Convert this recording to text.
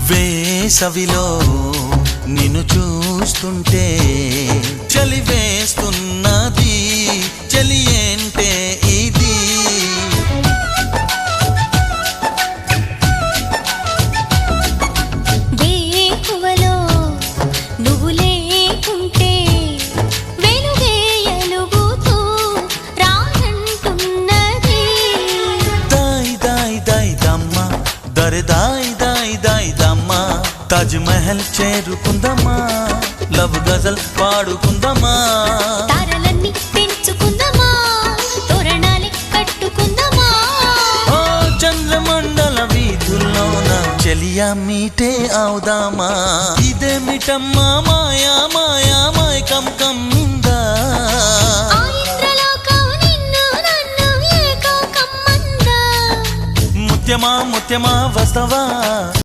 వేసవిలో నిన్ను చూస్తుంటే చలి వేస్తున్నది, చలి ఏంటే ఇది? వేకువలో నువ్వు లేకుంటే వెలుగేయలుగుతూ రానంటున్నది. దాయ్ దాయ్ దాయ్ దమ్మా, దరి దాయ్ దాయ్ దాయ్ దమ్మా, తాజ్ మహల్ చేరుకుందమ్మా, లవ్ గజల్ పాడుకుందమ్మా, తారలన్నీ పెంచుకుందామా, తోరణాలే కట్టుకుందామా. ఓ చంద్రమండల వీధుల్లోన చెలియా మీటే అవుదామా. ఇదేమిటమ్మా మాయా మాయా మైకం కమ్మిందా, ఆ ఇంద్రలోకం నిన్ను నన్ను ఏకం కమ్మందా. ముత్యమా ముత్యమా వస్తవా